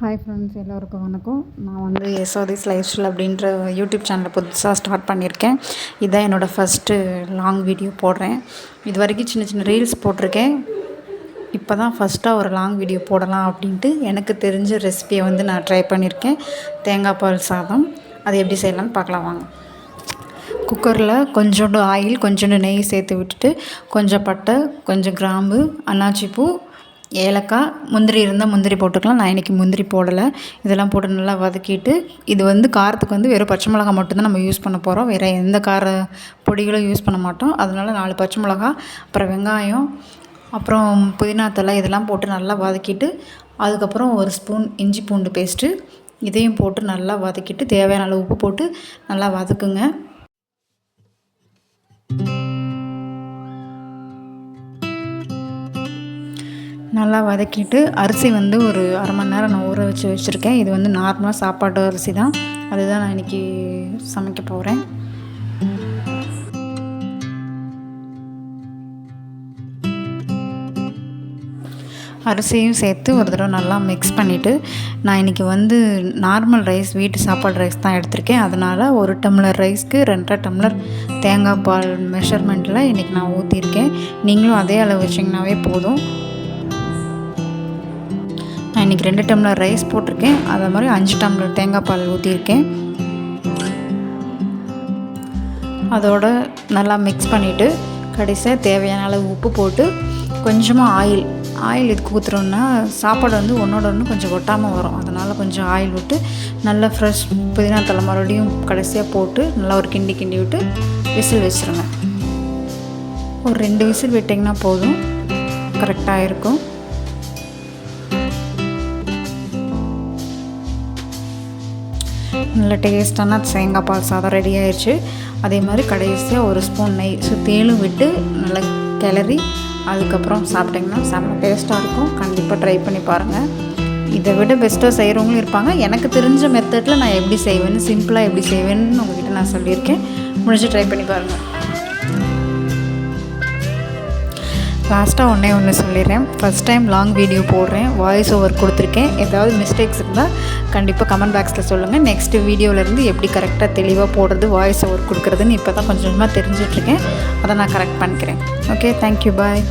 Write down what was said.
Hi friends, எல்லோருக்கும் வணக்கம். நான் வந்து எஸ்ஆர்டிஸ் லைஃப் ஸ்டைல் அப்படின்ற யூடியூப் சேனலை புதுசாக ஸ்டார்ட் பண்ணியிருக்கேன். இதுதான் என்னோடய ஃபஸ்ட்டு லாங் வீடியோ போடுறேன். இது வரைக்கும் சின்ன சின்ன ரீல்ஸ் போட்டிருக்கேன். இப்போ தான் ஃபஸ்ட்டாக ஒரு லாங் வீடியோ போடலாம் அப்படின்ட்டு எனக்கு தெரிஞ்ச ரெசிபியை வந்து நான் ட்ரை பண்ணியிருக்கேன். தேங்காய் பால் சாதம். அது எப்படி செய்யலாம்னு பார்க்கலாம் வாங்க. குக்கரில் கொஞ்சோண்டு ஆயில், கொஞ்சோண்டு நெய் சேர்த்து விட்டுட்டு கொஞ்சம் பட்டை, கொஞ்சம் கிராம்பு, அன்னாச்சிப்பூ, ஏலக்காய், முந்திரி இருந்தால் முந்திரி போட்டுக்கலாம். நான் இன்றைக்கி முந்திரி போடலை. இதெல்லாம் போட்டு நல்லா வதக்கிட்டு, இது வந்து காரத்துக்கு வந்து வெறும் பச்சை மிளகா மட்டும்தான் நம்ம யூஸ் பண்ண போகிறோம். வேறு எந்த கார பொடிகளும் யூஸ் பண்ண மாட்டோம். அதனால் 4 பச்சை மிளகா, அப்புறம் வெங்காயம், அப்புறம் புதினா தழை இதெல்லாம் போட்டு நல்லா வதக்கிட்டு, அதுக்கப்புறம் 1 ஸ்பூன் இஞ்சி பூண்டு பேஸ்ட்டு இதையும் போட்டு நல்லா வதக்கிட்டு, தேவையான அளவு உப்பு போட்டு நல்லா வதக்குங்க. நல்லா வதக்கிட்டு அரிசி வந்து ஒரு அரை மணி நேரம் நான் ஊற வச்சுருக்கேன். இது வந்து நார்மலாக சாப்பாட்டு அரிசி தான். அதுதான் நான் இன்றைக்கி சமைக்க போகிறேன். அரிசியும் சேர்த்து ஒரு தடவை நல்லா மிக்ஸ் பண்ணிவிட்டு, நான் இன்றைக்கி வந்து நார்மல் ரைஸ், வீட்டு சாப்பாடு ரைஸ் தான் எடுத்திருக்கேன். அதனால் 1 டம்ளர் ரைஸ்க்கு 2.5 டம்ளர் தேங்காய் பால் மெஷர்மெண்ட்டில் இன்றைக்கி நான் ஊற்றிருக்கேன். நீங்களும் அதே அளவு வச்சிங்கனாவே போதும். நான் இன்றைக்கி 2 டம்ளர் ரைஸ் போட்டிருக்கேன். அதே மாதிரி 5 டம்ளர் தேங்காய் பால் ஊற்றிருக்கேன். அதோடு நல்லா மிக்ஸ் பண்ணிவிட்டு கடைசியாக தேவையான அளவு உப்பு போட்டு கொஞ்சமாக ஆயில் இதுக்கு ஊற்றுறோன்னா சாப்பாடு வந்து ஒன்றோட ஒன்று கொஞ்சம் ஒட்டாமல் வரும். அதனால் கொஞ்சம் ஆயில் விட்டு நல்லா ஃப்ரெஷ் புதினா தழை மறுபடியும் கடைசியாக போட்டு நல்லா ஒரு கிண்டி விட்டு விசில் வச்சுருங்க. ஒரு 2 விசில் விட்டிங்கன்னா போதும், கரெக்டாக இருக்கும். நல்ல டேஸ்டான தேங்காய் பால் சாதம் ரெடி ஆயிடுச்சு. அதே மாதிரி கடைசியாக 1 ஸ்பூன் நெய் சுற்றிலும் விட்டு நல்லா கிளறி அதுக்கப்புறம் சாப்பிட்டிங்கன்னா செம்ம டேஸ்ட்டாக இருக்கும். கண்டிப்பாக ட்ரை பண்ணி பாருங்கள். இதை விட பெஸ்ட்டாக செய்கிறவங்களும் இருப்பாங்க. எனக்கு தெரிஞ்ச மெத்தடில் நான் எப்படி செய்வேன்னு, சிம்பிளாக எப்படி செய்வேன்னு உங்கள்கிட்ட நான் சொல்லியிருக்கேன். முடிஞ்சு ட்ரை பண்ணி பாருங்கள். லாஸ்ட்டாக ஒன்று சொல்லிடுறேன். ஃபஸ்ட் டைம் லாங் வீடியோ போடுறேன், வாய்ஸ் ஓவர் கொடுத்துருக்கேன். ஏதாவது மிஸ்டேக்ஸ் இருந்தால் கண்டிப்பாக கமெண்ட் பாக்ஸில் சொல்லுங்கள். நெக்ஸ்ட் வீடியோவிலேருந்து எப்படி கரெக்டாக தெளிவாக போடுறது, வாய்ஸ் ஓவர் கொடுக்குறதுன்னு இப்போ தான் கொஞ்சமாக தெரிஞ்சிட்ருக்கேன். அதை நான் கரெக்ட் பண்ணிக்கிறேன். ஓகே, தேங்க்யூ, பாய்.